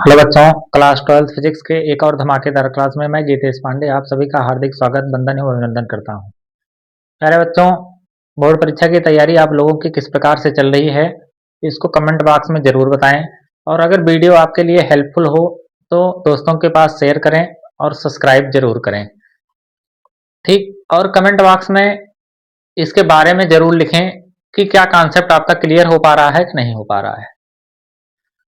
Hello बच्चों, class 12 physics के एक और धमाकेदार क्लास में मैं गीतेश पांडे आप सभी का हार्दिक स्वागत, वंदन एवं अभिनंदन करता हूं। प्यारे बच्चों, बोर्ड परीक्षा की तैयारी आप लोगों की किस प्रकार से चल रही है, इसको कमेंट बॉक्स में ज़रूर बताएं। और अगर वीडियो आपके लिए हेल्पफुल हो तो दोस्तों के पास शेयर करें और सब्सक्राइब जरूर करें। ठीक, और कमेंट बॉक्स में इसके बारे में ज़रूर लिखें कि क्या कॉन्सेप्ट आपका क्लियर हो पा रहा है कि नहीं हो पा रहा है।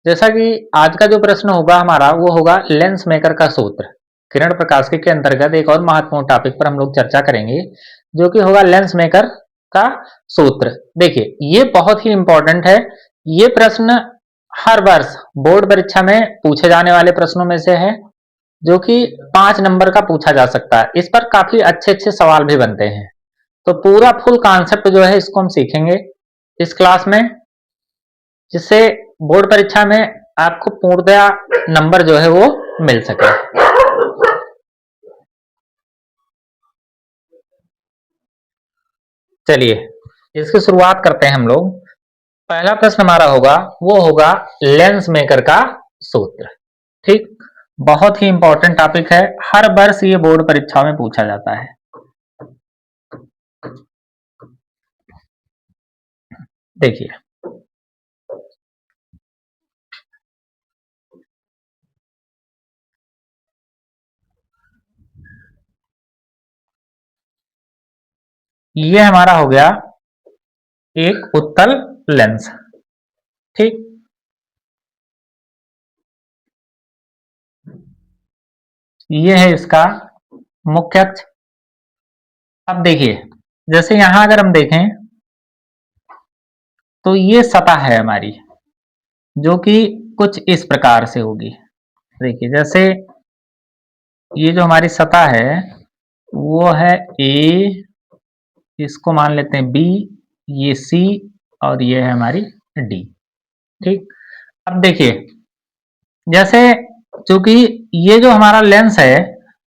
जैसा कि आज का जो प्रश्न होगा हमारा वो होगा लेंस मेकर का सूत्र। किरण प्रकाशिकी के अंतर्गत एक और महत्वपूर्ण टॉपिक पर हम लोग चर्चा करेंगे, जो कि होगा लेंस मेकर का सूत्र। देखिए, ये बहुत ही इंपॉर्टेंट है। ये प्रश्न हर वर्ष बोर्ड परीक्षा में पूछे जाने वाले प्रश्नों में से है, जो कि 5 नंबर का पूछा जा सकता है। इस पर काफी अच्छे अच्छे सवाल भी बनते हैं। तो पूरा फुल कॉन्सेप्ट जो है इसको हम सीखेंगे इस क्लास में, जिससे बोर्ड परीक्षा में आपको पूर्णतया नंबर जो है वो मिल सके। चलिए इसकी शुरुआत करते हैं हम लोग। पहला प्रश्न हमारा होगा वो होगा लेंस मेकर का सूत्र। ठीक, बहुत ही इंपॉर्टेंट टॉपिक है, हर वर्ष ये बोर्ड परीक्षा में पूछा जाता है। देखिए, ये हमारा हो गया एक उत्तल लेंस। ठीक, ये है इसका मुख्य अक्ष। अब देखिए, जैसे यहां अगर हम देखें तो ये सतह है हमारी, जो कि कुछ इस प्रकार से होगी। देखिए, जैसे ये जो हमारी सतह है वो है ए, इसको मान लेते हैं बी, ये सी और ये है हमारी डी। ठीक, अब देखिए, जैसे चूंकि ये जो हमारा लेंस है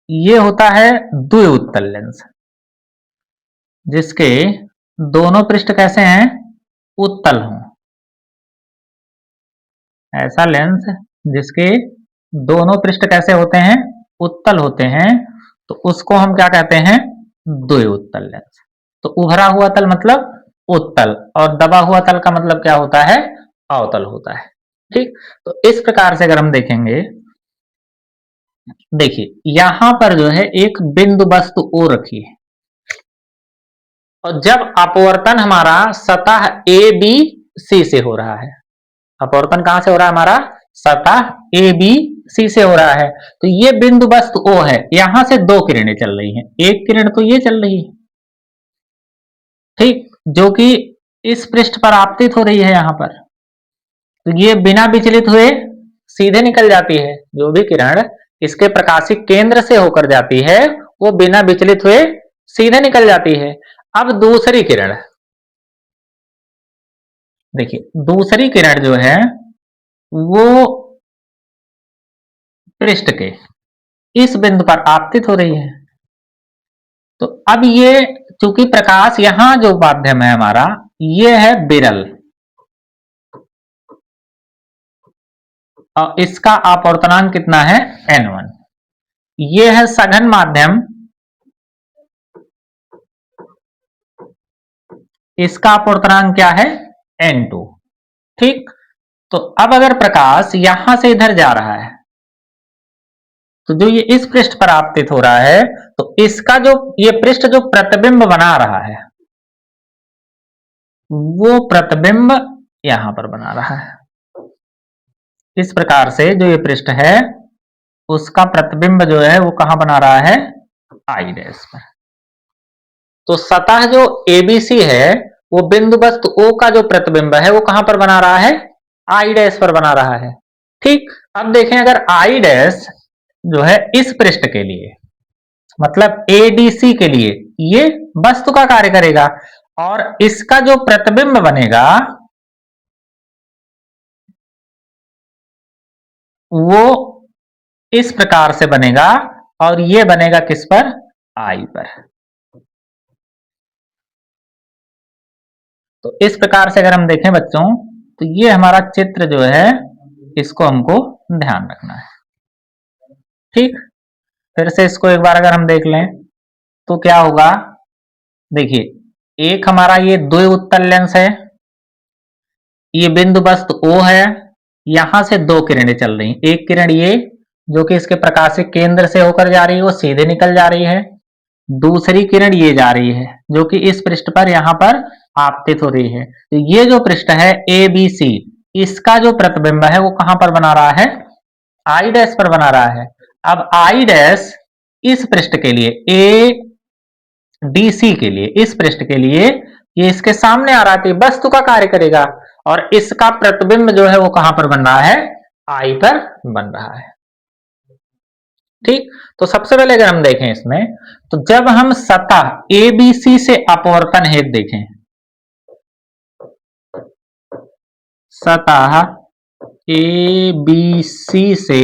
ये होता है द्विउत्तल लेंस, जिसके दोनों पृष्ठ कैसे हैं, उत्तल हों। ऐसा लेंस जिसके दोनों पृष्ठ कैसे होते हैं, उत्तल होते हैं, तो उसको हम क्या कहते हैं, द्विउत्तल लेंस। तो उभरा हुआ तल मतलब उत्तल और दबा हुआ तल का मतलब क्या होता है, अवतल होता है। ठीक, तो इस प्रकार से अगर हम देखेंगे, देखिए यहां पर जो है एक बिंदु वस्तु O रखी है, और जब अपवर्तन हमारा सतह ए बी सी से हो रहा है, अपवर्तन कहां से हो रहा है, हमारा सतह ए बी सी से हो रहा है, तो ये बिंदु वस्तु O है। यहां से दो किरणें चल रही हैं, एक किरण तो ये चल रही है, ठीक, जो कि इस पृष्ठ पर आपतित हो रही है यहां पर, तो ये बिना विचलित हुए सीधे निकल जाती है। जो भी किरण इसके प्रकाशिक केंद्र से होकर जाती है वो बिना विचलित हुए सीधे निकल जाती है। अब दूसरी किरण, देखिए दूसरी किरण जो है वो पृष्ठ के इस बिंदु पर आपतित हो रही है। तो अब ये चूंकि प्रकाश यहां जो माध्यम है हमारा ये है विरल, और इसका अपवर्तनांक कितना है, n1। ये है सघन माध्यम, इसका अपवर्तनांक क्या है, n2। ठीक, तो अब अगर प्रकाश यहां से इधर जा रहा है तो जो ये इस पृष्ठ पर आपतित हो रहा है, तो इसका जो ये पृष्ठ जो प्रतिबिंब बना रहा है वो प्रतिबिंब यहां पर बना रहा है। इस प्रकार से जो ये पृष्ठ है उसका प्रतिबिंब जो है वो कहां बना रहा है, आई डैश पर। तो सतह जो एबीसी है वो बिंदु वस्तु O का जो प्रतिबिंब है वो कहां पर बना रहा है, आई डैश पर बना रहा है। ठीक, अब देखें अगर आई डैश जो है इस पृष्ठ के लिए मतलब एडीसी के लिए ये वस्तु का कार्य करेगा, और इसका जो प्रतिबिंब बनेगा वो इस प्रकार से बनेगा, और ये बनेगा किस पर, आई पर। तो इस प्रकार से अगर हम देखें बच्चों, तो ये हमारा चित्र जो है इसको हमको ध्यान रखना है। ठीक, फिर से इसको एक बार अगर हम देख लें तो क्या होगा, देखिए एक हमारा ये द्विउत्तल लेंस है, ये बिंदु वस्तु O है, यहां से दो किरणें चल रही, एक किरण ये जो कि इसके प्रकाशिक केंद्र से होकर जा रही है, वो सीधे निकल जा रही है, दूसरी किरण ये जा रही है जो कि इस पृष्ठ पर यहां पर आपतित हो रही है। तो ये जो पृष्ठ है ABC, इसका जो प्रतिबिंब है वो कहां पर बना रहा है, I डैश पर बना रहा है। अब I डैश इस पृष्ठ के लिए, ADC के लिए, इस पृष्ठ के लिए ये इसके सामने आ रहा है, वस्तु का कार्य करेगा, और इसका प्रतिबिंब जो है वो कहां पर बन रहा है, I पर बन रहा है। ठीक, तो सबसे पहले अगर हम देखें इसमें, तो जब हम सतह ABC से अपवर्तन हेतु देखें, सतह ABC से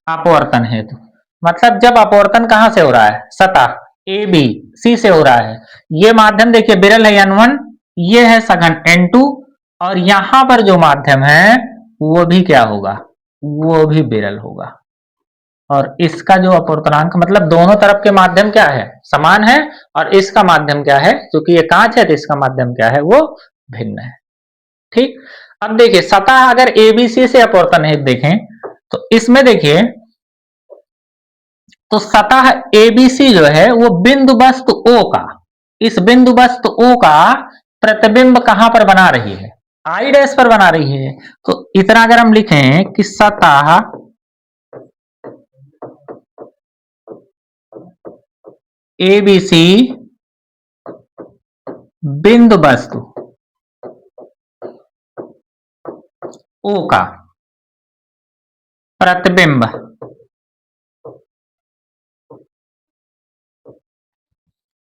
अपवर्तन हेतु, मतलब जब अपवर्तन कहां से हो रहा है, सतह ABC से हो रहा है, ये माध्यम देखिए विरल है N1, ये है सघन N2, और यहां पर जो माध्यम है वो भी क्या होगा, वो भी विरल होगा, और इसका जो अपवर्तनांक, मतलब दोनों तरफ के माध्यम क्या है, समान है, और इसका माध्यम क्या है, क्योंकि ये कांच है तो इसका माध्यम क्या है, वो भिन्न है। ठीक, अब देखिए सतह अगर ABC से अपवर्तन हेतु देखें तो इसमें देखिए, तो सतह ABC जो है वो बिंदु वस्तु O का, इस बिंदु वस्तु O का प्रतिबिंब कहां पर बना रही है, I डैश पर बना रही है। तो इतना अगर हम लिखें कि सतह ABC बिंदु वस्तु O का प्रतिबिंब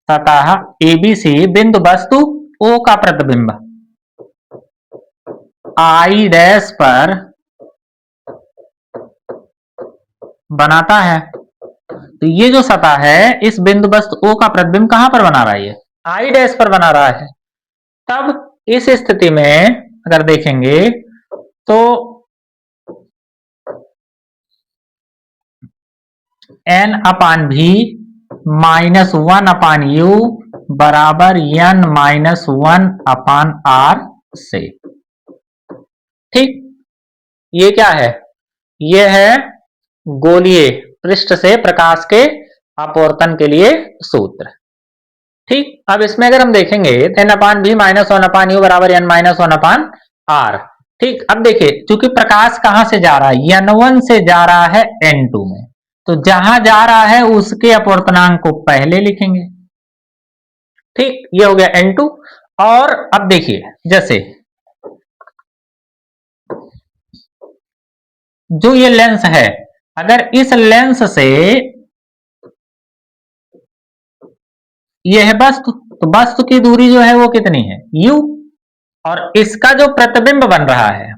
सतह ABC बिंदु वस्तु O का प्रतिबिंब I डैश पर बनाता है। तो ये जो सतह है इस बिंदु वस्तु O का प्रतिबिंब कहां पर बना रहा है, ये I डैश पर बना रहा है। तब इस स्थिति में अगर देखेंगे तो N/V -1/U बराबर N-1/R से। ठीक, ये क्या है, ये है गोलीय पृष्ठ से प्रकाश के अपवर्तन के लिए सूत्र। ठीक, अब इसमें अगर हम देखेंगे N/V -1/U बराबर N-1/R। ठीक, अब देखिए चूंकि प्रकाश कहां से जा रहा है, N1 से जा रहा है N2 में, तो जहां जा रहा है उसके अपवर्तनांक को पहले लिखेंगे। ठीक, ये हो गया N2। और अब देखिए जैसे जो ये लेंस है, अगर इस लेंस से ये है वस्तु, तो वस्तु की दूरी जो है वो कितनी है, U, और इसका जो प्रतिबिंब बन रहा है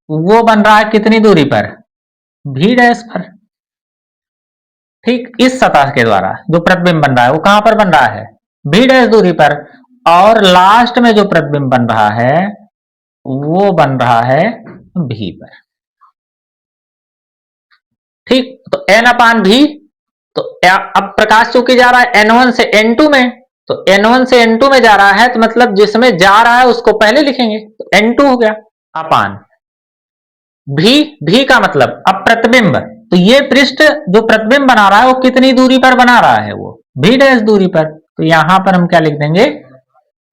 वो बन रहा है कितनी दूरी पर, V डैश पर। ठीक, इस सतह के द्वारा जो प्रतिबिंब बन रहा है वो कहां पर बन रहा है, V डैश दूरी पर, और लास्ट में जो प्रतिबिंब बन रहा है वो बन रहा है V पर। ठीक, तो N/V, तो अब प्रकाश चूंकि जा रहा है N1 से N2 में, तो N1 से N2 में जा रहा है, तो मतलब जिसमें जा रहा है उसको पहले लिखेंगे, तो N2 हो गया अपान V का मतलब अब प्रतिबिंब, तो ये पृष्ठ जो प्रतिबिंब बना रहा है वो कितनी दूरी पर बना रहा है, वो V डैश दूरी पर, तो यहां पर हम क्या लिख देंगे,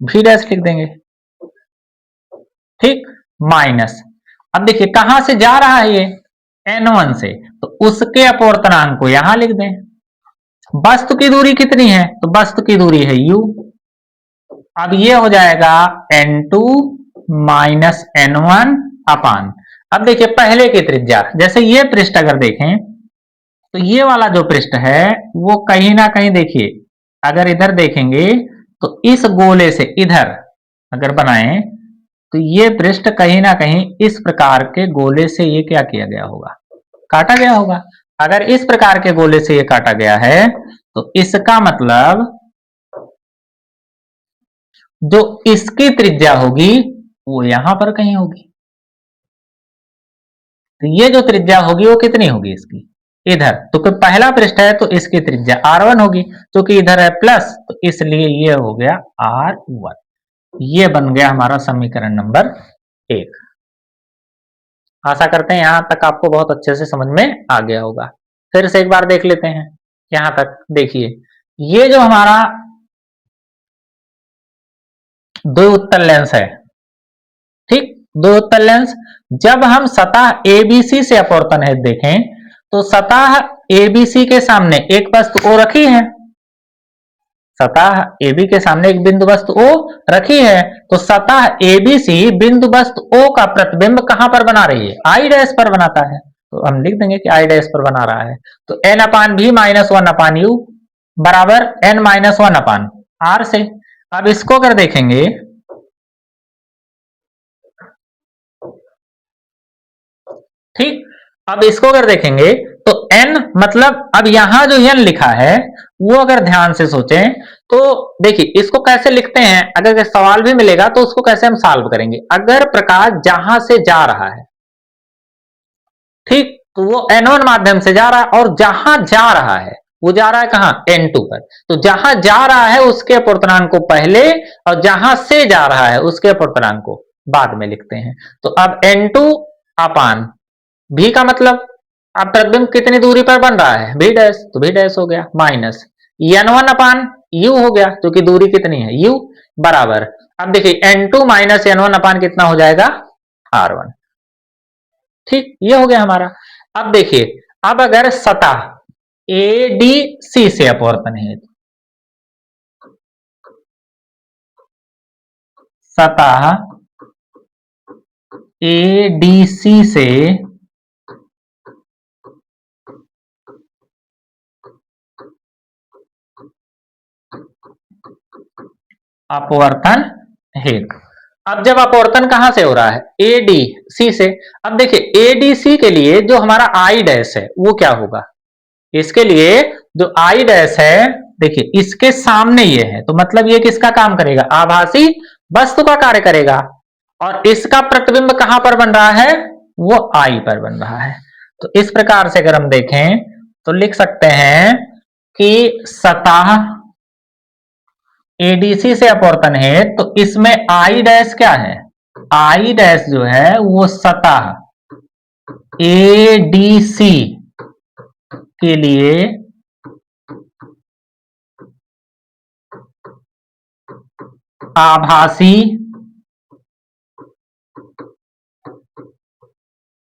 V डैश लिख देंगे। ठीक, माइनस, अब देखिए कहां से जा रहा है ये, N1 से, तो उसके अपवर्तनांक को यहां लिख दें। वस्तु की दूरी कितनी है, तो वस्तु की दूरी है U। अब ये हो जाएगा N2 माइनस N1 अपान, अब देखिए पहले की त्रिज्या, जैसे ये पृष्ठ अगर देखें तो ये वाला जो पृष्ठ है वो कहीं ना कहीं देखिए, अगर इधर देखेंगे तो इस गोले से इधर अगर बनाएं तो ये पृष्ठ कहीं ना कहीं इस प्रकार के गोले से ये क्या किया गया होगा, काटा गया होगा। अगर इस प्रकार के गोले से ये काटा गया है तो इसका मतलब जो इसकी त्रिज्या होगी वो यहां पर कहीं होगी। तो ये जो त्रिज्या होगी वो कितनी होगी इसकी, इधर, तो पहला पृष्ठ है तो इसकी त्रिज्या r1 होगी, क्योंकि इधर है प्लस, तो इसलिए ये हो गया r1। ये बन गया हमारा समीकरण नंबर 1। आशा करते हैं यहां तक आपको बहुत अच्छे से समझ में आ गया होगा। फिर से एक बार देख लेते हैं। यहां तक देखिए, ये जो हमारा दो उत्तल लेंस है, ठीक, दो उत्तल लेंस, जब हम सतह एबीसी से अपवर्तन हेतु देखें तो सतह एबीसी के सामने एक वस्तु O रखी है, सतह AB के सामने एक बिंदु वस्तु O रखी है, तो सतह ABC बिंदु वस्तु O का प्रतिबिंब कहां पर बना रही है, I डैश पर बनाता है, तो हम लिख देंगे कि I डैश पर बना रहा है। तो n upon v minus one upon u बराबर n minus one upon r से। अब इसको अगर देखेंगे, ठीक, अब इसको अगर देखेंगे तो n मतलब, अब यहां जो n लिखा है वो अगर ध्यान से सोचें तो देखिए इसको कैसे लिखते हैं, अगर सवाल भी मिलेगा तो उसको कैसे हम सॉल्व करेंगे। अगर प्रकाश जहां से जा रहा है, ठीक, तो वो n1 माध्यम से जा रहा है, और जहां जा रहा है वो जा रहा है कहां, n2 पर, तो जहां जा रहा है उसके अपवर्तनांक को पहले और जहां से जा रहा है उसके अपवर्तनांक को बाद में लिखते हैं। तो अब n2 अपान v का मतलब, अब प्रतिबिंब कितनी दूरी पर बन रहा है, v डैश, तो v डैश हो गया माइनस n1 अपान u हो गया, क्योंकि दूरी कितनी है u बराबर, अब देखिए n2 माइनस n1 अपान कितना हो जाएगा, r1। ठीक, ये हो गया हमारा। अब देखिए, अब अगर सतह ADC से अपवर्तन है, सतह ADC से अपवर्तन हेतु, अब जब अपवर्तन कहां से हो रहा है, ADC से, अब देखिए ADC के लिए जो हमारा I डैश है वो क्या होगा, इसके लिए जो I डैश है, देखिए इसके सामने ये है, तो मतलब ये किसका काम करेगा, आभासी वस्तु का कार्य करेगा, और इसका प्रतिबिंब कहां पर बन रहा है, वो I पर बन रहा है। तो इस प्रकार से अगर हम देखें तो लिख सकते हैं कि सतह ADC से अपवर्तन है, तो इसमें I डैश क्या है, I डैश जो है वो सतह ADC के लिए आभासी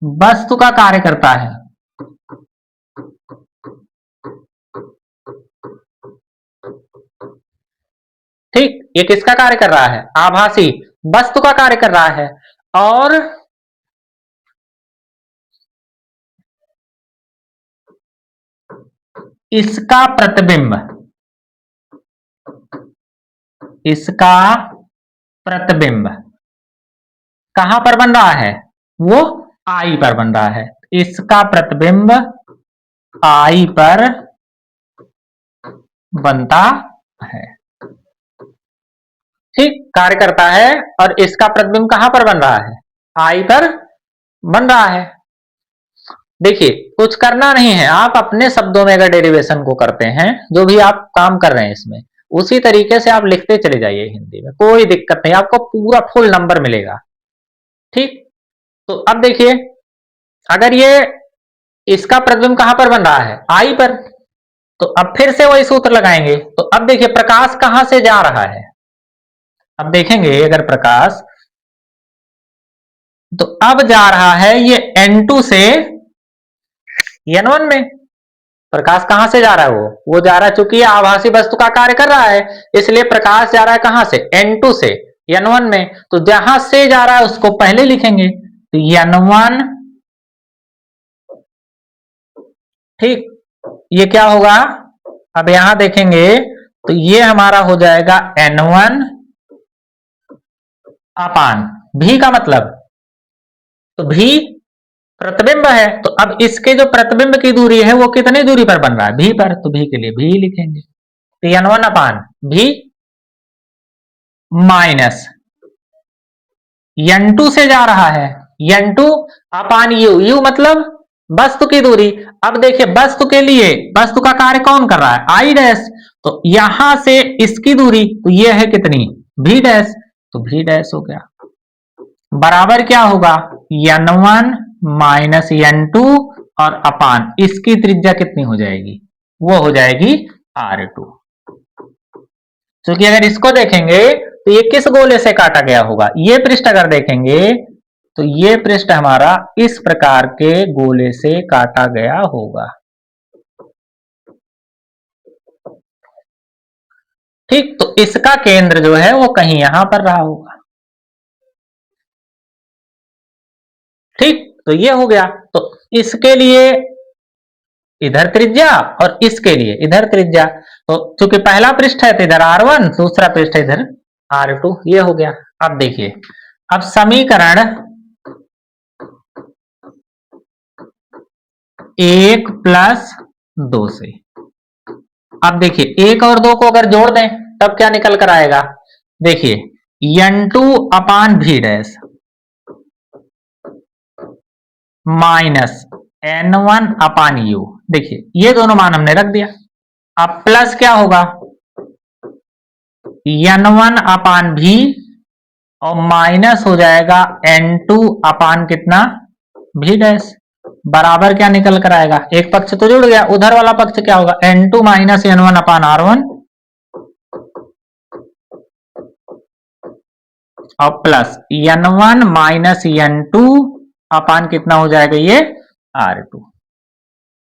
वस्तु का कार्य करता है। ठीक, ये किसका कार्य कर रहा है, आभासी वस्तु का कार्य कर रहा है, और इसका प्रतिबिंब, इसका प्रतिबिंब कहां पर बन रहा है, वो I पर बन रहा है, इसका प्रतिबिंब I पर बनता है। ठीक, कार्य करता है, और इसका प्रतिबिंब कहां पर बन रहा है, I पर बन रहा है। देखिए कुछ करना नहीं है, आप अपने शब्दों में अगर डेरिवेशन को करते हैं, जो भी आप काम कर रहे हैं इसमें, उसी तरीके से आप लिखते चले जाइए हिंदी में, कोई दिक्कत नहीं, आपको पूरा फुल नंबर मिलेगा। ठीक, तो अब देखिए, अगर ये इसका प्रतिबिंब कहां पर बन रहा है, I पर, तो अब फिर से वही सूत्र लगाएंगे। तो अब देखिए प्रकाश कहां से जा रहा है, अब देखेंगे अगर प्रकाश, तो अब जा रहा है ये N2 से N1 में, प्रकाश कहां से जा रहा है, वो जा रहा है, चूंकि आभासी वस्तु का कार्य कर रहा है, इसलिए प्रकाश जा रहा है कहां से, N2 से N1 में, तो जहां से जा रहा है उसको पहले लिखेंगे, तो N1, ठीक, ये क्या होगा, अब यहां देखेंगे तो ये हमारा हो जाएगा N1 अपान V का मतलब, तो V प्रतिबिंब है, तो अब इसके जो प्रतिबिंब की दूरी है वो कितनी दूरी पर बन रहा है, भी पर, तो भी के लिए भी लिखेंगे। तो n1 अपान भी माइनस n2 से जा रहा है, n2 अपान u मतलब वस्तु की दूरी। अब देखिए वस्तु के लिए वस्तु का कार्य कौन कर रहा है, आई डैश, तो यहां से इसकी दूरी तो ये है कितनी, v डैश, तो v डैश हो गया, बराबर क्या होगा n1 माइनस n2 और अपान इसकी त्रिज्या कितनी हो जाएगी, वो हो जाएगी r2। क्योंकि अगर इसको देखेंगे तो ये किस गोले से काटा गया होगा, ये पृष्ठ अगर देखेंगे तो ये पृष्ठ हमारा इस प्रकार के गोले से काटा गया होगा। ठीक, तो इसका केंद्र जो है वो कहीं यहां पर रहा होगा। ठीक, तो ये हो गया, तो इसके लिए इधर त्रिज्या और इसके लिए इधर त्रिज्या, तो चूंकि पहला पृष्ठ है तो इधर r1, दूसरा पृष्ठ है इधर r2, ये हो गया। अब देखिए, अब समीकरण 1 प्लस 2 से, अब देखिए 1 और 2 को अगर जोड़ दें तब क्या निकल कर आएगा, देखिए n2 अपान v डैश माइनस n1 अपान u, देखिए ये दोनों मान हमने रख दिया। अब प्लस क्या होगा, n1 अपान v और माइनस हो जाएगा n2 अपान कितना, v डैश, बराबर क्या निकल कर आएगा, एक पक्ष तो जुड़ गया, उधर वाला पक्ष क्या होगा, n2 माइनस n1 अपान r1 और प्लस n1 माइनस n2 अपान कितना हो जाएगा, ये r2।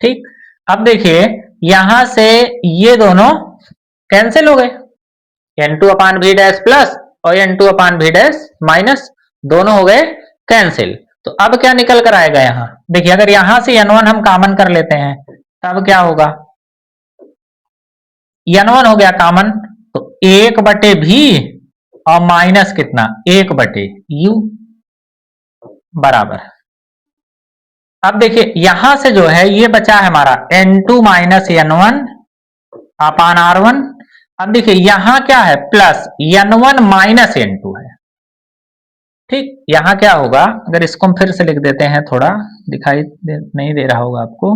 ठीक, अब देखिए यहां से ये दोनों कैंसिल हो गए, n2 अपान v डैश प्लस और n2 अपान v डैश माइनस, दोनों हो गए कैंसिल। तो अब क्या निकल कर आएगा, यहां देखिए अगर यहां से n1 हम कॉमन कर लेते हैं तब क्या होगा, n1 हो गया कॉमन, तो 1/v और माइनस कितना 1/u बराबर। अब देखिए यहां से जो है ये बचा है हमारा n2 माइनस n1 अपान r1। अब देखिए यहां क्या है, प्लस n1 माइनस n2 है। ठीक, यहां क्या होगा, अगर इसको हम फिर से लिख देते हैं, थोड़ा नहीं दे रहा होगा आपको,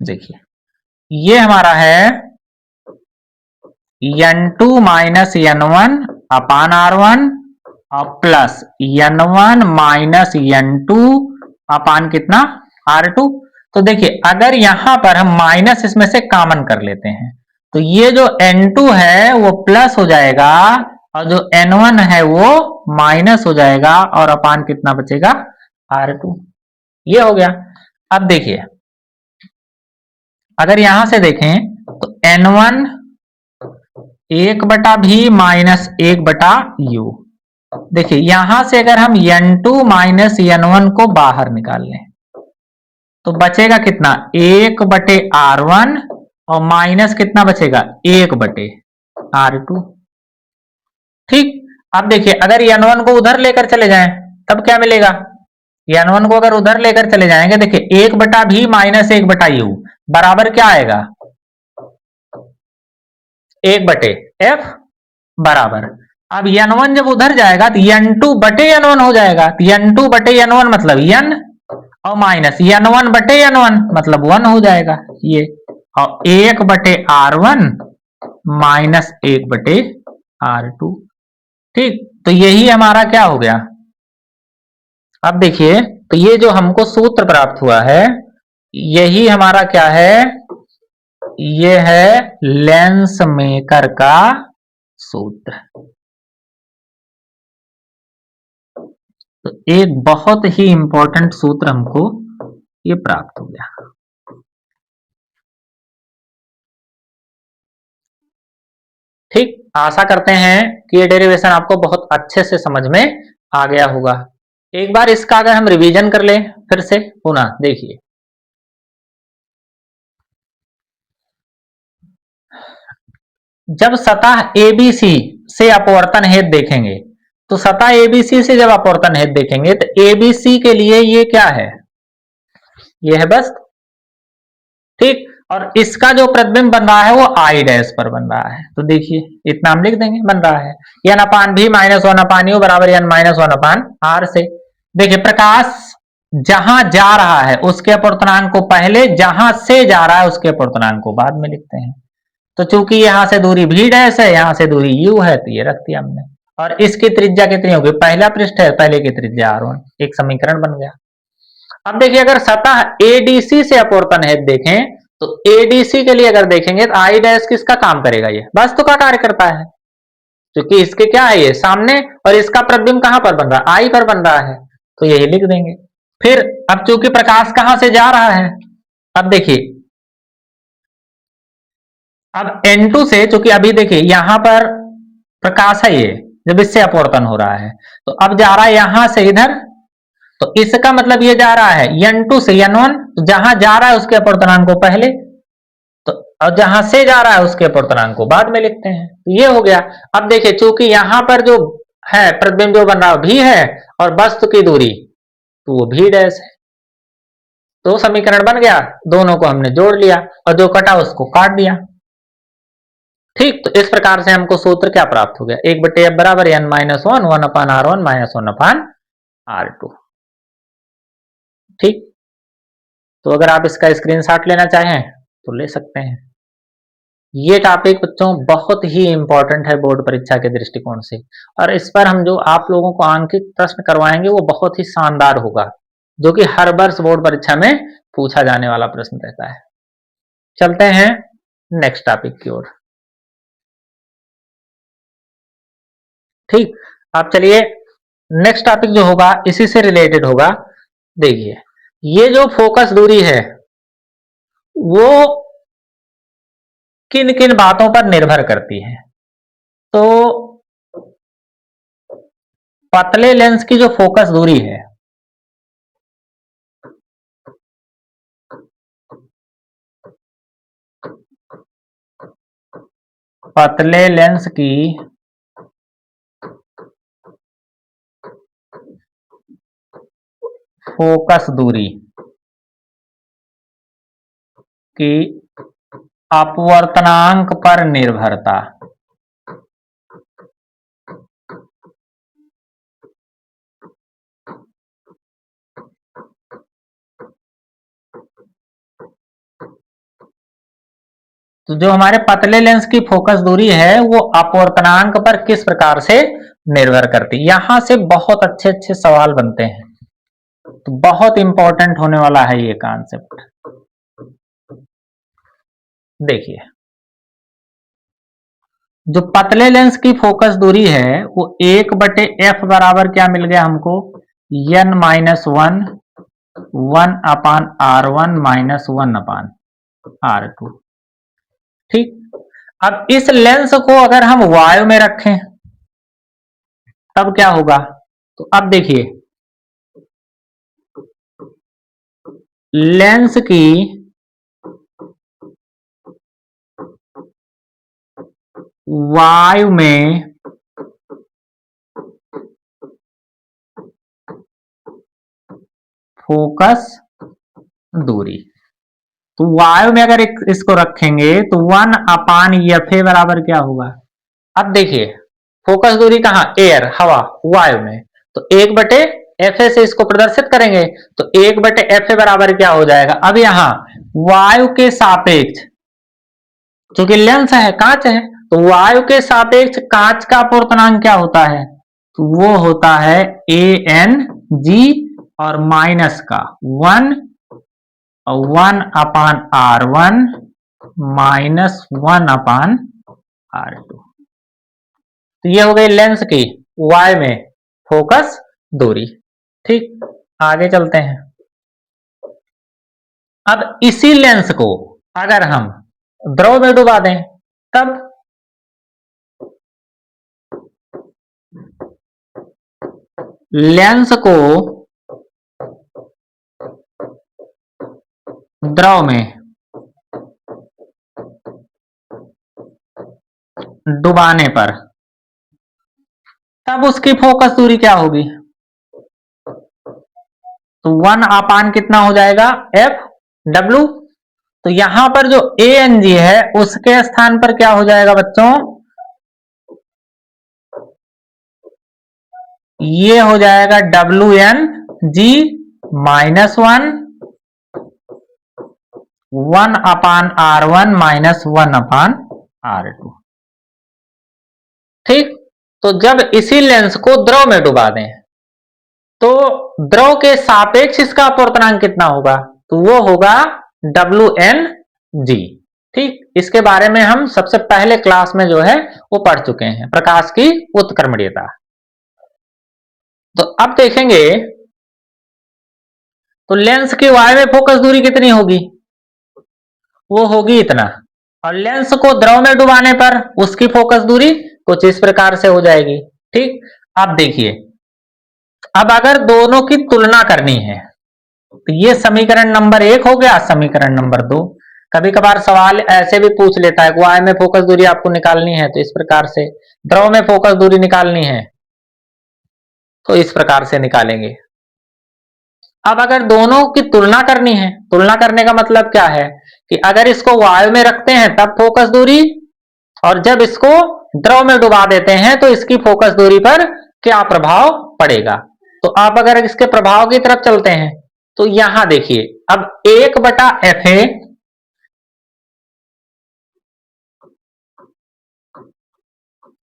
देखिए ये हमारा है n2 माइनस n1 अपान r1 और प्लस n1 माइनस n2 अपान कितना r2। तो देखिए अगर यहां पर हम माइनस इसमें से कॉमन कर लेते हैं तो ये जो n2 है वो प्लस हो जाएगा और जो n1 है वो माइनस हो जाएगा और अपान कितना बचेगा r2, ये हो गया। अब देखिए अगर यहां से देखें तो n1 1/v माइनस 1/u, देखिए यहां से अगर हम n2 माइनस n1 को बाहर निकाल लें तो बचेगा कितना 1/r1 और माइनस कितना बचेगा 1/r2। ठीक, अब देखिए अगर n1 को उधर लेकर चले जाएं तब क्या मिलेगा, n1 को अगर उधर लेकर चले जाएंगे, देखिए 1/v माइनस 1/u बराबर क्या आएगा 1/f बराबर। अब n1 जब उधर जाएगा तो n2/n1 हो जाएगा, तो n2/n1 मतलब n और माइनस n1/n1 मतलब 1 हो जाएगा ये, और 1/r1 माइनस 1/r2। ठीक, तो यही हमारा क्या हो गया। अब देखिए तो ये जो हमको सूत्र प्राप्त हुआ है यही हमारा क्या है, ये है लेंस मेकर का सूत्र। तो एक बहुत ही इंपॉर्टेंट सूत्र हमको ये प्राप्त हो गया। ठीक, आशा करते हैं कि ये डेरिवेशन आपको बहुत अच्छे से समझ में आ गया होगा। एक बार इसका अगर हम रिवीजन कर लें फिर से पुनः देखिए, जब सतह ABC से अपवर्तन हेतु देखेंगे, तो सतह एबीसी से जब अपवर्तन हेतु देखेंगे तो एबीसी के लिए ये क्या है, ये है बस, ठीक। और इसका जो प्रतिबिंब बन रहा है वो आई डैश पर बन रहा है, तो देखिए इतना हम लिख देंगे, बन रहा है n upon v minus one upon u बराबर N minus one upon r से। देखिए प्रकाश जहां जा रहा है उसके अपवर्तनांक को पहले, जहां से जा रहा है उसके अपवर्तनांक को बाद में लिखते हैं। तो चूंकि यहां से दूरी भी डैश है, यहां से दूरी यू है, तो ये रख दिया हमने। और इसकी त्रिज्या कितनी होगी, पहला पृष्ठ है, पहले की त्रिज्या r1, एक समीकरण बन गया। अब देखिए अगर सतह एडीसी से अपवर्तन हेतु देखें तो एडीसी के लिए अगर देखेंगे तो आई डैश किसका काम करेगा, ये वस्तु का कार्य करता है, क्योंकि इसके क्या है ये सामने, और इसका प्रतिबिंब कहां पर बन रहा है, आई पर बन रहा है, तो यही लिख देंगे। फिर अब चूंकि प्रकाश कहां से जा रहा है, अब देखिए अब N2 से, चूंकि अभी देखिए यहां पर प्रकाश है ये, जब इससे अपवर्तन हो रहा है तो अब जा रहा है यहां से इधर, तो इसका मतलब ये जा रहा है N2 से N1, तो जहां जा रहा है उसके अपवर्तनांक को पहले, तो और जहां से जा रहा है उसके अपवर्तनांक को बाद में लिखते हैं, तो ये हो गया। अब देखिए चूंकि यहां पर जो है प्रतिबिंब जो बन रहा है भी है, और वस्तु की दूरी तो वो भी डैश है, तो समीकरण बन गया, दोनों को हमने जोड़ लिया और जो कटा उसको काट दिया, ठीक। तो इस प्रकार से हमको सूत्र क्या प्राप्त हो गया, एक बटे एफ बराबर N minus one, one upon R one minus one upon R two, ठीक। तो अगर आप इसका स्क्रीनशॉट लेना चाहें तो ले सकते हैं। ये टॉपिक बच्चों बहुत ही इंपॉर्टेंट है बोर्ड परीक्षा के दृष्टिकोण से, और इस पर हम जो आप लोगों को आंकित प्रश्न करवाएंगे वो बहुत ही शानदार होगा, जो कि हर वर्ष बोर्ड परीक्षा में पूछा जाने वाला प्रश्न रहता है। चलते हैं नेक्स्ट टॉपिक की ओर, ठीक। आप चलिए नेक्स्ट टॉपिक जो होगा इसी से रिलेटेड होगा। देखिए ये जो फोकस दूरी है वो किन किन बातों पर निर्भर करती है, तो पतले लेंस की जो फोकस दूरी है, पतले लेंस की फोकस दूरी की अपवर्तनांक पर निर्भरता, तो जो हमारे पतले लेंस की फोकस दूरी है वो अपवर्तनांक पर किस प्रकार से निर्भर करती है। यहां से बहुत अच्छे अच्छे सवाल बनते हैं, तो बहुत इंपॉर्टेंट होने वाला है ये कॉन्सेप्ट। देखिए जो पतले लेंस की फोकस दूरी है वो एक बटे एफ बराबर क्या मिल गया हमको, N minus one, one upon R one minus one upon R two, ठीक। अब इस लेंस को अगर हम वायु में रखें तब क्या होगा, तो अब देखिए लेंस की वायु में फोकस दूरी, तो वायु में अगर इसको रखेंगे तो वन अपान एफ ए बराबर क्या होगा। अब देखिए फोकस दूरी कहां, एयर हवा वायु में, तो एक बटे एफ ए से इसको प्रदर्शित करेंगे, तो एक बटे एफ ए बराबर क्या हो जाएगा। अब यहां वायु के सापेक्ष, क्योंकि लेंस है कांच है, तो वायु के सापेक्ष कांच का अपवर्तनांक क्या होता है, तो वो होता है ए एन जी और माइनस का वन, और one upon R one minus one upon R two, तो ये हो गई लेंस की वाई में फोकस दूरी, ठीक। आगे चलते हैं। अब इसी लेंस को अगर हम द्रव में डुबा दें तब, लेंस को द्रव में डुबाने पर तब उसकी फोकस दूरी क्या होगी? तो 1/, कितना हो जाएगा? FW। तो यहां पर जो ANG है उसके स्थान पर क्या हो जाएगा बच्चों? ये हो जाएगा WNG -1 1/R1 -1/R2। ठीक। तो जब इसी लेंस को द्रव में डुबा दें तो द्रव के सापेक्ष इसका अपवर्तनांक कितना होगा? तो वो होगा WNG। ठीक। इसके बारे में हम सबसे पहले क्लास में जो है वो पढ़ चुके हैं, प्रकाश की उत्क्रमणीयता। तो अब देखेंगे तो लेंस की वाय में फोकस दूरी कितनी होगी? वो होगी इतना। और लेंस को द्रव में डुबाने पर उसकी फोकस दूरी कुछ इस प्रकार से हो जाएगी। ठीक। अब देखिए, अब अगर दोनों की तुलना करनी है तो ये समीकरण नंबर 1 हो गया, समीकरण नंबर 2। कभी कभार सवाल ऐसे भी पूछ लेता है, वाय में फोकस दूरी आपको निकालनी है तो इस प्रकार से, द्रव में फोकस दूरी निकालनी है तो इस प्रकार से निकालेंगे। अब अगर दोनों की तुलना करनी है, तुलना करने का मतलब क्या है कि अगर इसको वायु में रखते हैं तब फोकस दूरी, और जब इसको द्रव में डुबा देते हैं तो इसकी फोकस दूरी पर क्या प्रभाव पड़ेगा। तो आप अगर इसके प्रभाव की तरफ चलते हैं तो यहां देखिए, अब 1/FA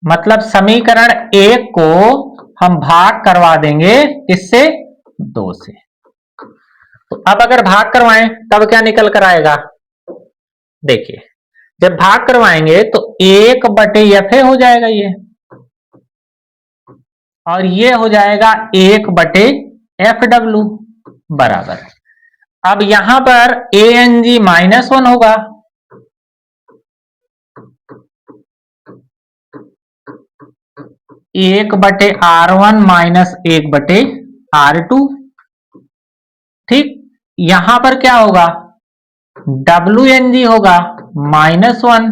मतलब समीकरण 1 को हम भाग करवा देंगे इससे 2 से। तो अब अगर भाग करवाएं तब क्या निकल कर आएगा? देखिए, जब भाग करवाएंगे तो 1/FA हो जाएगा ये, और ये हो जाएगा 1/FW बराबर। अब यहां पर ANG -1 होगा, एक बटे R1 - 1/R2। ठीक। यहां पर क्या होगा? WNG होगा -1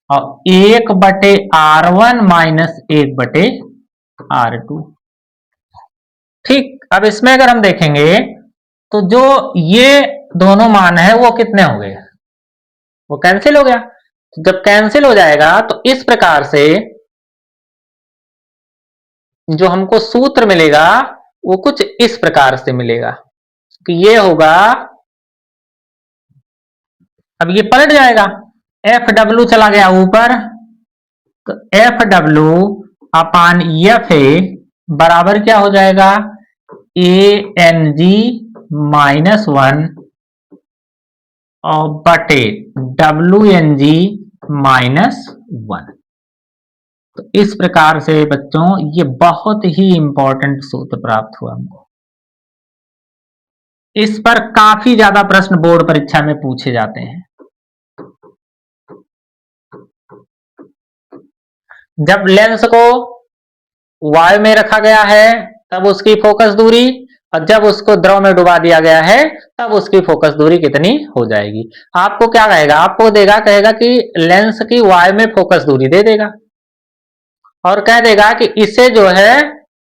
और 1/R1 - 1/R2। ठीक। अब इसमें अगर हम देखेंगे तो जो ये दोनों मान है वो कितने हो गए? वो कैंसिल हो गया। जब कैंसिल हो जाएगा तो इस प्रकार से जो हमको सूत्र मिलेगा वो कुछ इस प्रकार से मिलेगा कि ये होगा, अब ये पलट जाएगा, FW चला गया ऊपर तो FW/FA बराबर क्या हो जाएगा? ANG -1 और बटे WNG -1। तो इस प्रकार से बच्चों ये बहुत ही इंपॉर्टेंट सूत्र प्राप्त हुआ हमको। इस पर काफी ज्यादा प्रश्न बोर्ड परीक्षा में पूछे जाते हैं। जब लेंस को वायु में रखा गया है तब उसकी फोकस दूरी, और जब उसको द्रव में डुबा दिया गया है तब उसकी फोकस दूरी कितनी हो जाएगी। आपको क्या कहेगा? आपको देगा, कहेगा कि लेंस की वायु में फोकस दूरी दे देगा और कह देगा कि इसे जो है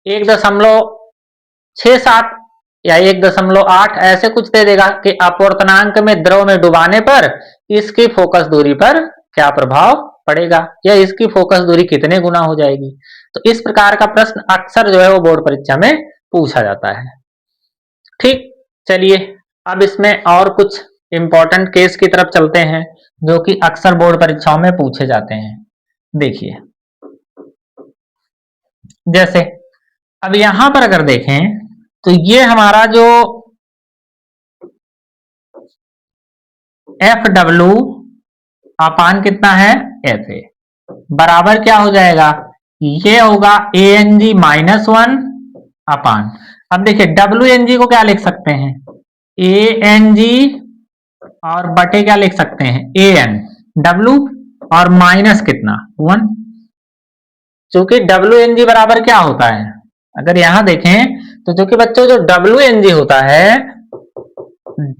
1.67 या 1.8 ऐसे कुछ दे देगा कि अपवर्तनांक में द्रव में डुबाने पर इसकी फोकस दूरी पर क्या प्रभाव पड़ेगा या इसकी फोकस दूरी कितने गुना हो जाएगी। तो इस प्रकार का प्रश्न अक्सर जो है वो बोर्ड परीक्षा में पूछा जाता है। ठीक। चलिए, अब इसमें और कुछ इंपॉर्टेंट केस की तरफ चलते हैं जो कि अक्सर बोर्ड परीक्षाओं में पूछे जाते हैं। देखिए, जैसे अब यहां पर अगर देखें तो ये हमारा जो FW अपान कितना है? FA बराबर क्या हो जाएगा? ये होगा ANG -1 अपान, अब देखिए WNG को क्या लिख सकते हैं? ANG और बटे क्या लिख सकते हैं? ANW और माइनस कितना? 1। चूंकि WNG बराबर क्या होता है, अगर यहां देखें तो जो कि बच्चों जो WNG होता है,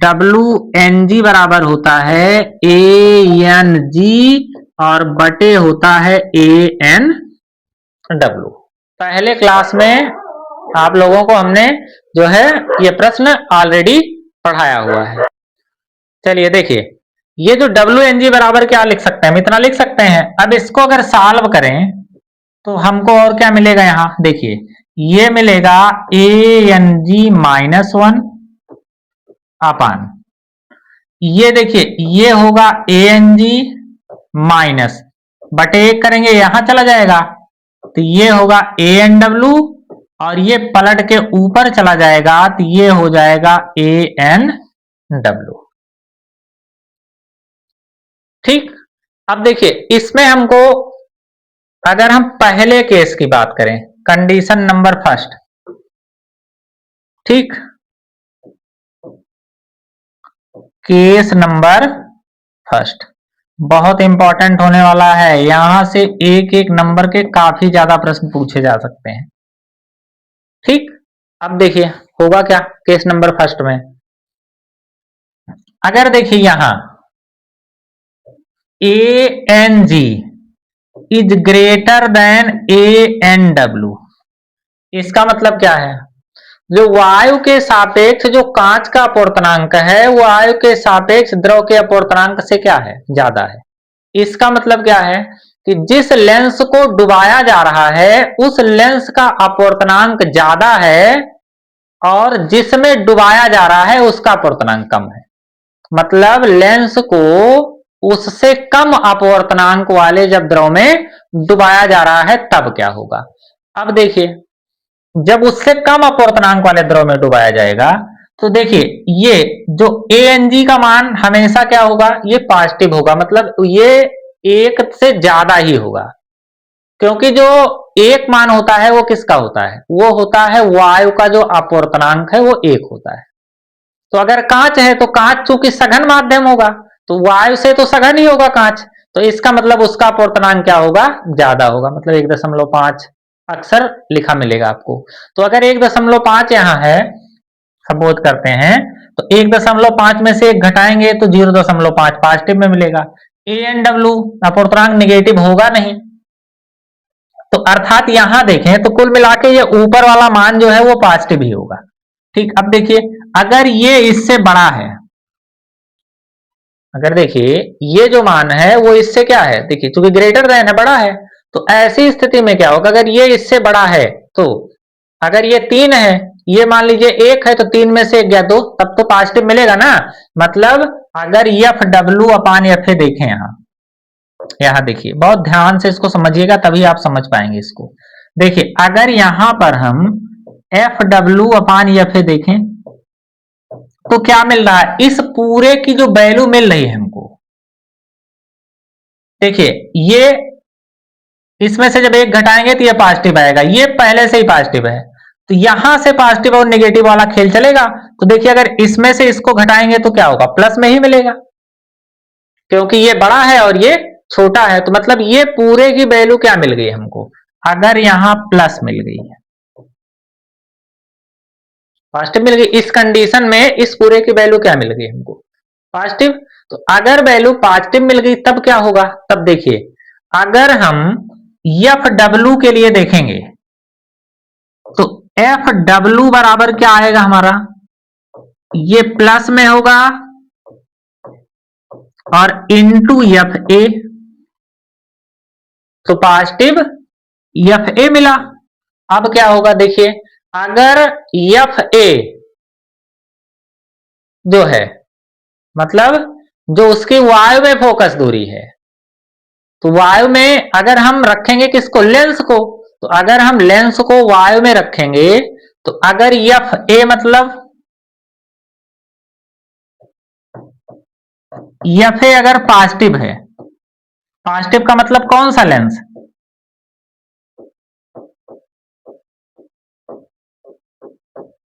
WNG बराबर होता है ANG और बटे होता है ANW। पहले क्लास में आप लोगों को हमने जो है ये प्रश्न ऑलरेडी पढ़ाया हुआ है। चलिए देखिए, ये जो WNG बराबर क्या लिख सकते हैं, हम इतना लिख सकते हैं। अब इसको अगर सॉल्व करें तो हमको और क्या मिलेगा, यहां देखिए ये मिलेगा ANG-1 अपान, ये देखिए ये होगा ANG माइनस बटे 1 करेंगे, यहां चला जाएगा तो ये होगा ANW, और ये पलट के ऊपर चला जाएगा तो ये हो जाएगा ANW। ठीक, अब देखिए इसमें हमको, अगर हम पहले केस की बात करें, कंडीशन नंबर फर्स्ट, ठीक, केस नंबर फर्स्ट बहुत इंपॉर्टेंट होने वाला है। यहां से एक एक नंबर के काफी ज्यादा प्रश्न पूछे जा सकते हैं। ठीक, अब देखिए होगा क्या केस नंबर फर्स्ट में, अगर देखिए यहां ANG is greater then ANW, इसका मतलब क्या है, जो वायु के सापेक्ष जो कांच का अपवर्तनांक है वो वायु के सापेक्ष द्रव के अपवर्तनांक से क्या है, ज्यादा है। इसका मतलब क्या है कि जिस लेंस को डुबाया जा रहा है उस लेंस का अपवर्तनांक ज्यादा है और जिसमें डुबाया जा रहा है उसका अपवर्तनांक कम है। मतलब लेंस को उससे कम अपवर्तनांक वाले जब द्रव में डुबाया जा रहा है तब क्या होगा। अब देखिए जब उससे कम अपवर्तनांक वाले द्रव में डुबाया जाएगा तो देखिए ये जो ANG का मान हमेशा क्या होगा, ये पॉजिटिव होगा, मतलब ये एक से ज्यादा ही होगा, क्योंकि जो एक मान होता है वो किसका होता है, वो होता है वायु का जो अपवर्तनांक है वो एक होता है। तो अगर कांच है तो कांच चूंकि सघन माध्यम होगा तो वायु से तो सघन ही होगा कांच, तो इसका मतलब उसका अपवर्तनांक क्या होगा, ज्यादा होगा, मतलब 1.5 अक्सर लिखा मिलेगा आपको। तो अगर 1.5 यहाँ है, सपोज करते हैं, तो 1.5 में से एक घटाएंगे तो 0.5 पॉजिटिव में मिलेगा। ANW अपवर्तनांक निगेटिव होगा नहीं, तो अर्थात यहां देखें तो कुल मिला के ये ऊपर वाला मान जो है वो पॉजिटिव ही होगा। ठीक, अब देखिए अगर ये इससे बड़ा है, अगर देखिए ये जो मान है वो इससे क्या है, देखिए चूंकि ग्रेटर देन है, बड़ा है, तो ऐसी स्थिति में क्या होगा, अगर ये इससे बड़ा है तो अगर ये 3 है, ये मान लीजिए 1 है, तो 3 में से 1 गया 2, तब तो पॉजिटिव मिलेगा ना। मतलब अगर FW/FA देखें, यहां देखिए बहुत ध्यान से इसको समझिएगा तभी आप समझ पाएंगे इसको। देखिए अगर यहां पर हम FW/FA देखें तो क्या मिल रहा है, इस पूरे की जो वैल्यू मिल रही है हमको, देखिए ये इसमें से जब एक घटाएंगे तो ये पॉजिटिव आएगा, ये पहले से ही पॉजिटिव है, तो यहां से पॉजिटिव और नेगेटिव वाला खेल चलेगा। तो देखिए अगर इसमें से इसको घटाएंगे तो क्या होगा, प्लस में ही मिलेगा, क्योंकि ये बड़ा है और ये छोटा है, तो मतलब ये पूरे की वैल्यू क्या मिल गई हमको, अगर यहां प्लस मिल गई है, पॉजिटिव मिल गई, इस कंडीशन में इस पूरे की वैल्यू क्या मिल गई हमको, पॉजिटिव। तो अगर वैल्यू पॉजिटिव मिल गई तब क्या होगा, तब देखिए अगर हम FW के लिए देखेंगे तो FW बराबर क्या आएगा हमारा, ये प्लस में होगा और इनटू FA, तो पॉजिटिव FA मिला। अब क्या होगा देखिए, अगर FA जो है मतलब जो उसकी वायु में फोकस दूरी है, तो वायु में अगर हम रखेंगे किसको, लेंस को, तो अगर हम लेंस को वायु में रखेंगे तो अगर FA मतलब FA अगर पॉजिटिव है, पॉजिटिव का मतलब कौन सा लेंस,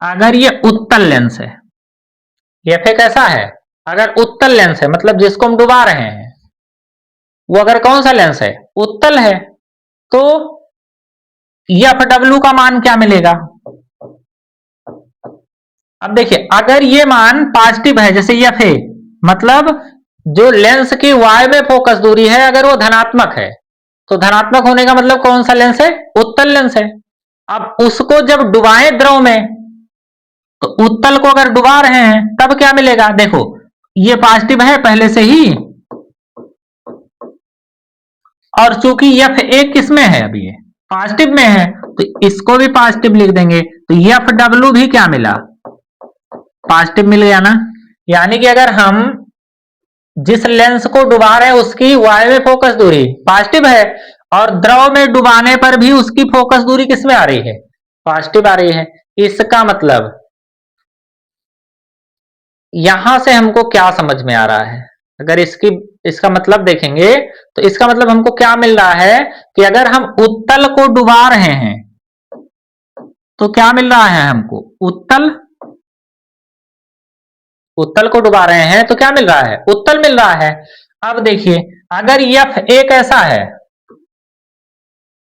अगर ये उत्तल लेंस है, FA कैसा है, अगर उत्तल लेंस है मतलब जिसको हम डुबा रहे हैं वो अगर कौन सा लेंस है, उत्तल है, तो FW का मान क्या मिलेगा। अब देखिए अगर ये मान पॉजिटिव है जैसे FA, मतलब जो लेंस की वायु में फोकस दूरी है अगर वो धनात्मक है, तो धनात्मक होने का मतलब कौन सा लेंस है, उत्तल लेंस है, अब उसको जब डुबाएं द्रव में, तो उत्तल को अगर डुबा रहे हैं तब क्या मिलेगा, देखो ये पॉजिटिव है पहले से ही, और चूंकि एफ ए किसमें है, अभी ये पॉजिटिव में है, तो इसको भी पॉजिटिव लिख देंगे, तो एफ डब्ल्यू भी क्या मिला, पॉजिटिव मिल गया ना। यानी कि अगर हम जिस लेंस को डुबा रहे हैं उसकी वायु में फोकस दूरी पॉजिटिव है, और द्रव में डुबाने पर भी उसकी फोकस दूरी किसमें आ रही है, पॉजिटिव आ रही है। इसका मतलब यहां से हमको क्या समझ में आ रहा है, अगर इसका मतलब देखेंगे, तो इसका मतलब हमको क्या मिल रहा है कि अगर हम उत्तल को डुबा रहे हैं तो क्या मिल रहा है हमको, उत्तल उत्तल को डुबा रहे हैं तो क्या मिल रहा है, उत्तल मिल रहा है। अब देखिए अगर एफ एक ऐसा है,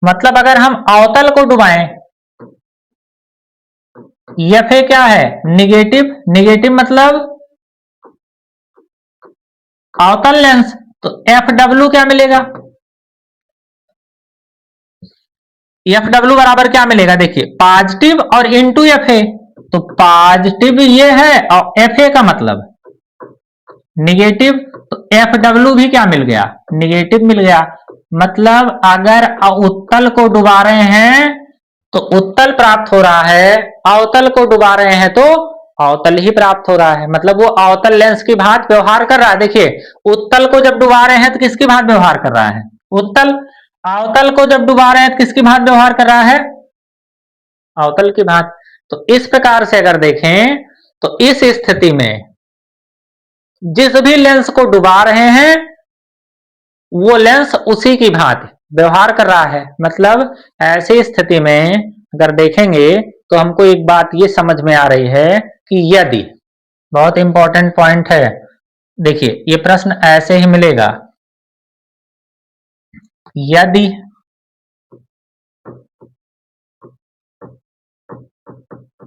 मतलब अगर हम अवतल को डुबाएं, एफ ए क्या है, निगेटिव, निगेटिव मतलब अवतल लेंस, तो एफ डब्ल्यू क्या मिलेगा, एफ डब्ल्यू बराबर क्या मिलेगा, देखिए पॉजिटिव और इंटू एफ ए, तो पॉजिटिव ये है और एफ ए का मतलब निगेटिव, तो एफ डब्ल्यू भी क्या मिल गया, निगेटिव मिल गया। मतलब अगर उत्तल को डुबा रहे हैं तो उत्तल प्राप्त हो रहा है, अवतल को डुबा रहे हैं तो अवतल ही प्राप्त हो रहा है, मतलब वो अवतल लेंस की भांति व्यवहार कर रहा है। देखिए उत्तल को जब डुबा रहे हैं तो किसकी भांति व्यवहार कर रहा है, उत्तल, अवतल को जब डुबा रहे हैं तो किसकी भांति व्यवहार कर रहा है, अवतल की भांति। तो इस प्रकार से अगर देखें तो इस स्थिति में जिस भी लेंस को डुबा रहे हैं वो लेंस उसी की भांति व्यवहार कर रहा है। मतलब ऐसी स्थिति में अगर देखेंगे तो हमको एक बात ये समझ में आ रही है कि यदि, बहुत इंपॉर्टेंट पॉइंट है, देखिए ये प्रश्न ऐसे ही मिलेगा, यदि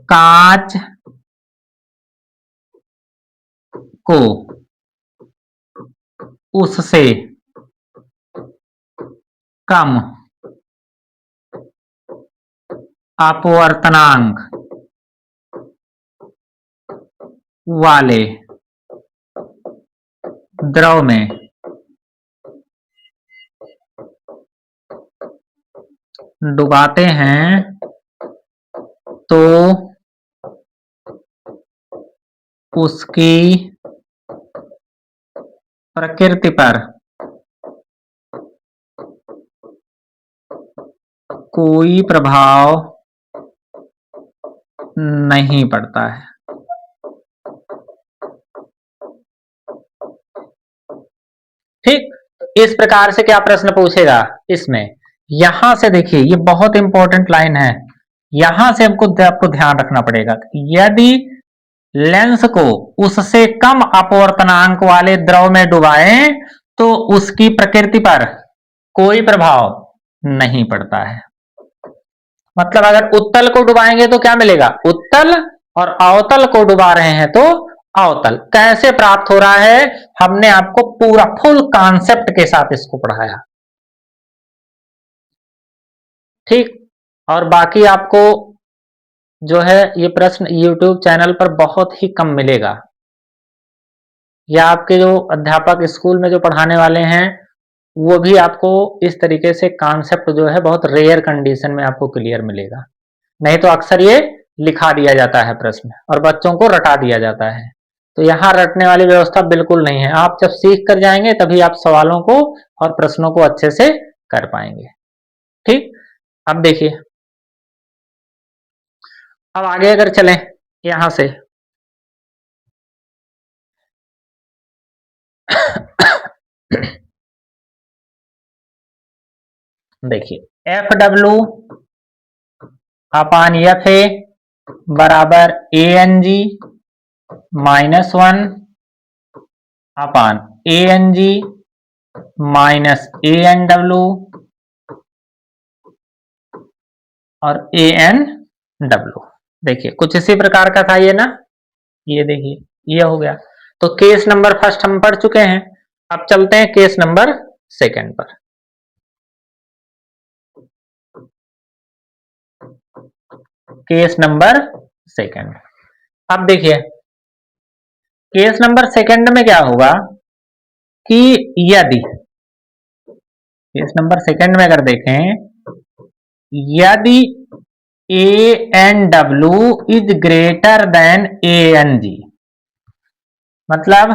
कांच को उससे कम अपवर्तनांक वाले द्रव में डुबाते हैं तो उसकी प्रकृति पर कोई प्रभाव नहीं पड़ता है। ठीक, इस प्रकार से क्या प्रश्न पूछेगा इसमें, यहां से देखिए ये बहुत इंपॉर्टेंट लाइन है, यहां से आपको ध्यान रखना पड़ेगा, यदि लेंस को उससे कम अपवर्तनांक वाले द्रव में डुबाएं तो उसकी प्रकृति पर कोई प्रभाव नहीं पड़ता है। मतलब अगर उत्तल को डुबाएंगे तो क्या मिलेगा, उत्तल, और अवतल को डुबा रहे हैं तो अवतल। कैसे प्राप्त हो रहा है, हमने आपको पूरा फुल कॉन्सेप्ट के साथ इसको पढ़ाया। ठीक, और बाकी आपको जो है ये प्रश्न YouTube चैनल पर बहुत ही कम मिलेगा, या आपके जो अध्यापक स्कूल में जो पढ़ाने वाले हैं वो भी आपको इस तरीके से कॉन्सेप्ट जो है बहुत रेयर कंडीशन में आपको क्लियर मिलेगा। नहीं तो अक्सर ये लिखा दिया जाता है प्रश्न और बच्चों को रटा दिया जाता है, तो यहाँ रटने वाली व्यवस्था बिल्कुल नहीं है। आप जब सीख कर जाएंगे तभी आप सवालों को और प्रश्नों को अच्छे से कर पाएंगे। ठीक, अब देखिए, अब आगे अगर चलें यहां से देखिए F W upon F A बराबर ए एन जी -1 अपान ए एन जी माइनस ए एन डब्ल्यू और ए एन डब्ल्यू। देखिए कुछ इसी प्रकार का था ये ना, ये देखिए ये हो गया। तो केस नंबर फर्स्ट हम पढ़ चुके हैं, अब चलते हैं केस नंबर सेकंड पर। Case number second. अब देखिए केस नंबर सेकंड में क्या होगा कि यदि केस नंबर सेकंड में अगर देखें, यदि ए एन डब्ल्यू is greater than a n g, मतलब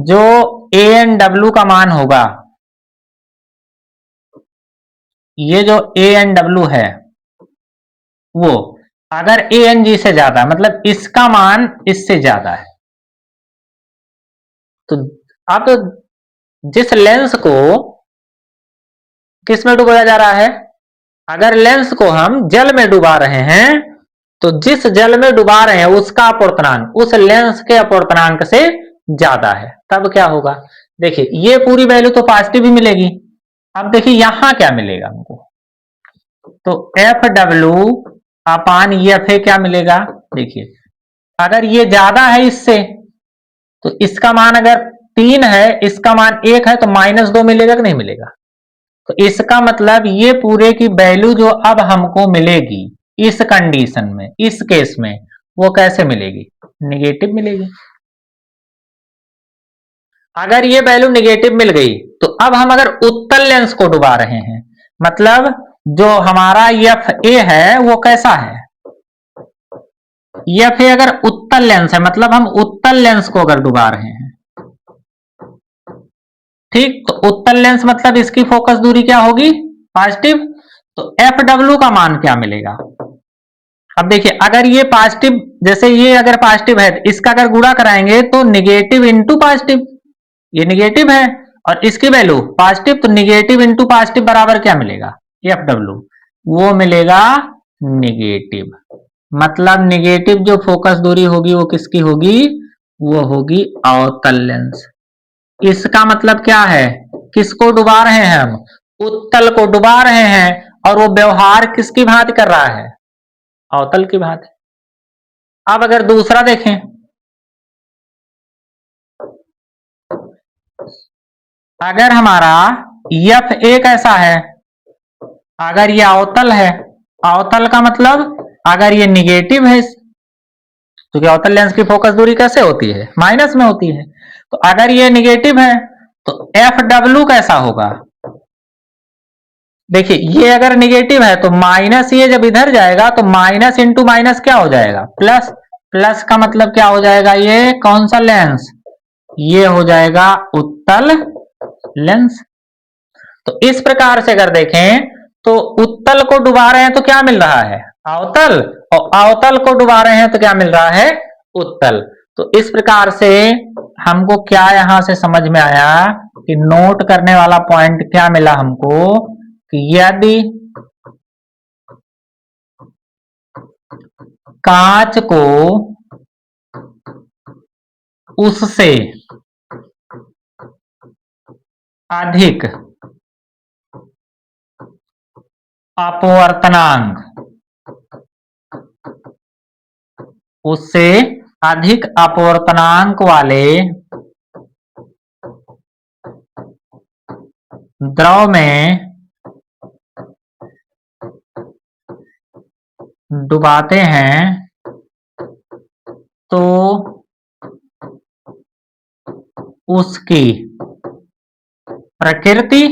जो ए एन डब्ल्यू का मान होगा, ये जो ए एन डब्ल्यू है वो अगर ए एन जी से ज्यादा, मतलब इसका मान इससे ज्यादा है, तो अब जिस लेंस को किस में डुबाया जा रहा है, अगर लेंस को हम जल में डुबा रहे हैं तो जिस जल में डुबा रहे हैं उसका अपवर्तनांक उस लेंस के अपवर्तनांक से ज्यादा है, तब क्या होगा। देखिए ये पूरी वैल्यू तो पॉजिटिव ही मिलेगी। अब देखिए यहां क्या मिलेगा हमको, तो F W upon F A क्या मिलेगा। देखिए अगर ये ज्यादा है इससे, तो इसका मान अगर 3 है, इसका मान 1 है, तो -2 मिलेगा कि नहीं मिलेगा। तो इसका मतलब ये पूरे की वैल्यू जो अब हमको मिलेगी इस कंडीशन में, इस केस में, वो कैसे मिलेगी, निगेटिव मिलेगी। अगर ये वैल्यू निगेटिव मिल गई तो अब हम अगर उत्तल लेंस को डुबा रहे हैं, मतलब जो हमारा एफ ए है वो कैसा है, एफ ए अगर उत्तल लेंस है, मतलब हम उत्तल लेंस को अगर डुबा रहे हैं, ठीक, तो उत्तल लेंस मतलब इसकी फोकस दूरी क्या होगी, पॉजिटिव। तो एफ डब्ल्यू का मान क्या मिलेगा। अब देखिए अगर ये पॉजिटिव, जैसे ये अगर पॉजिटिव है तो इसका अगर गुणा कराएंगे तो निगेटिव इंटू पॉजिटिव, ये निगेटिव है और इसकी वैल्यू पॉजिटिव, तो निगेटिव इंटू पॉजिटिव बराबर क्या मिलेगा, एफ डब्ल्यू, वो मिलेगा निगेटिव। मतलब निगेटिव जो फोकस दूरी होगी वो किसकी होगी, वो होगी अवतल लेंस। इसका मतलब क्या है, किसको डुबा रहे हैं हम, उत्तल को डुबा रहे हैं, और वो व्यवहार किसकी भांति कर रहा है, अवतल की भांति। अब अगर दूसरा देखें, अगर हमारा एफ ए कैसा है, अगर ये अवतल है, अवतल का मतलब अगर ये निगेटिव है, क्योंकि अवतल लेंस की फोकस दूरी कैसे होती है, माइनस में होती है, तो अगर ये निगेटिव है तो एफ डब्ल्यू कैसा होगा। देखिए ये अगर निगेटिव है तो माइनस, ये जब इधर जाएगा तो माइनस इंटू माइनस क्या हो जाएगा, प्लस। प्लस का मतलब क्या हो जाएगा, ये कौन सा लेंस, ये हो जाएगा उत्तल लेंस। तो इस प्रकार से अगर देखें तो उत्तल को डुबा रहे हैं तो क्या मिल रहा है, अवतल, और अवतल को डुबा रहे हैं तो क्या मिल रहा है, उत्तल। तो इस प्रकार से हमको क्या यहां से समझ में आया कि नोट करने वाला पॉइंट क्या मिला हमको, कि यदि कांच को उससे अधिक अपवर्तनांक, उससे अधिक अपवर्तनांक वाले द्रव में डुबाते हैं तो उसकी प्रकृति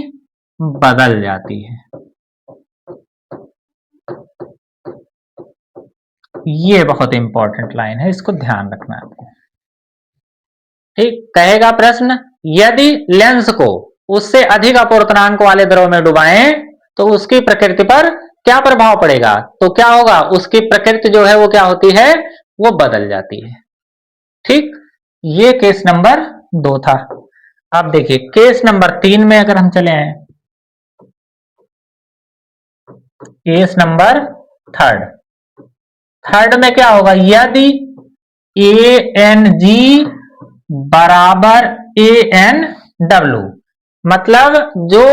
बदल जाती है। ये बहुत इंपॉर्टेंट लाइन है, इसको ध्यान रखना है आपको। ठीक, कहेगा प्रश्न, यदि लेंस को उससे अधिक अपवर्तनांक वाले द्रव में डुबाएं तो उसकी प्रकृति पर क्या प्रभाव पड़ेगा, तो क्या होगा, उसकी प्रकृति जो है वो क्या होती है, वो बदल जाती है। ठीक, ये केस नंबर 2 था। अब देखिए केस नंबर 3 में अगर हम चले आए, केस नंबर थर्ड, थर्ड में क्या होगा, यदि ए एन जी बराबर ए एन डब्ल्यू, मतलब जो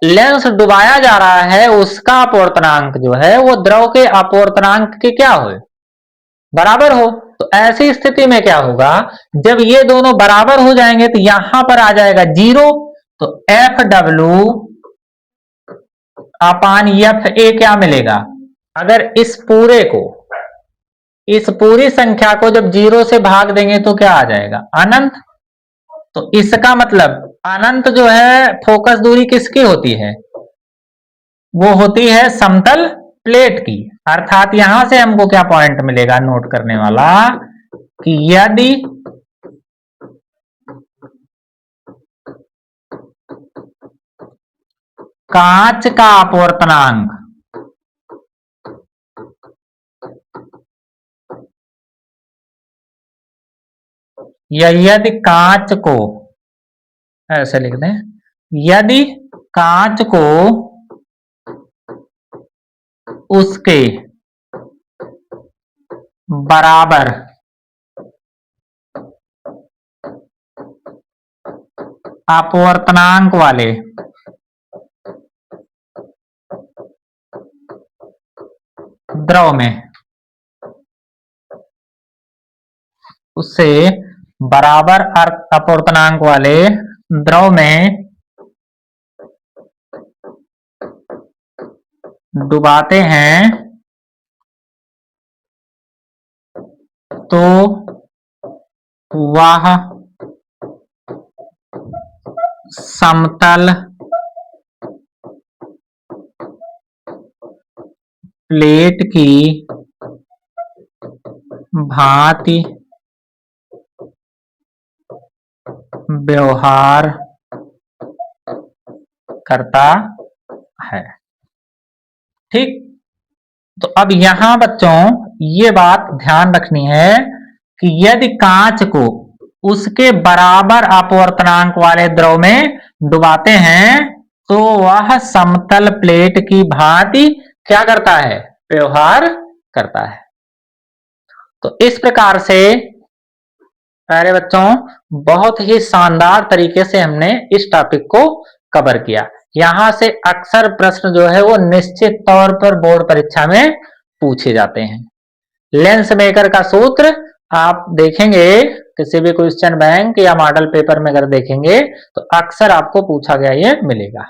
लेंस डुबाया जा रहा है उसका अपवर्तनांक जो है वो द्रव के अपवर्तनांक के क्या हो, बराबर हो। तो ऐसी स्थिति में क्या होगा, जब ये दोनों बराबर हो जाएंगे तो यहां पर आ जाएगा 0, तो F W upon F A क्या मिलेगा, अगर इस पूरे को इस पूरी संख्या को जब 0 से भाग देंगे तो क्या आ जाएगा? अनंत। तो इसका मतलब अनंत जो है फोकस दूरी किसकी होती है? वो होती है समतल प्लेट की। अर्थात यहां से हमको क्या पॉइंट मिलेगा नोट करने वाला कि यदि कांच का अपवर्तनांक या यदि कांच को ऐसे लिख दें, यदि कांच को उसके बराबर अपवर्तनांक वाले द्रव में उससे बराबर अपवर्तनांक वाले द्रव में डुबाते हैं तो वह समतल प्लेट की भांति व्यवहार करता है। ठीक, तो अब यहां बच्चों ये बात ध्यान रखनी है कि यदि कांच को उसके बराबर अपवर्तनांक वाले द्रव में डुबाते हैं तो वह समतल प्लेट की भांति क्या करता है? व्यवहार करता है। तो इस प्रकार से प्यारे बच्चों बहुत ही शानदार तरीके से हमने इस टॉपिक को कवर किया। यहां से अक्सर प्रश्न जो है वो निश्चित तौर पर बोर्ड परीक्षा में पूछे जाते हैं। लेंस मेकर का सूत्र आप देखेंगे किसी भी क्वेश्चन बैंक या मॉडल पेपर में अगर देखेंगे तो अक्सर आपको पूछा गया ये मिलेगा।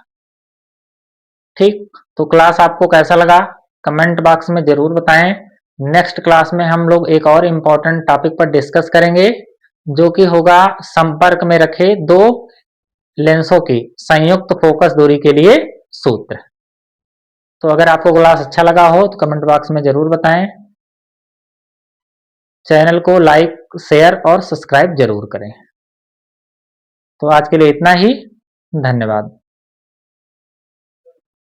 ठीक, तो क्लास आपको कैसा लगा कमेंट बॉक्स में जरूर बताएं। नेक्स्ट क्लास में हम लोग एक और इम्पोर्टेंट टॉपिक पर डिस्कस करेंगे जो कि होगा संपर्क में रखे दो लेंसों की संयुक्त फोकस दूरी के लिए सूत्र। तो अगर आपको क्लास अच्छा लगा हो तो कमेंट बॉक्स में जरूर बताएं। चैनल को लाइक शेयर और सब्सक्राइब जरूर करें। तो आज के लिए इतना ही, धन्यवाद।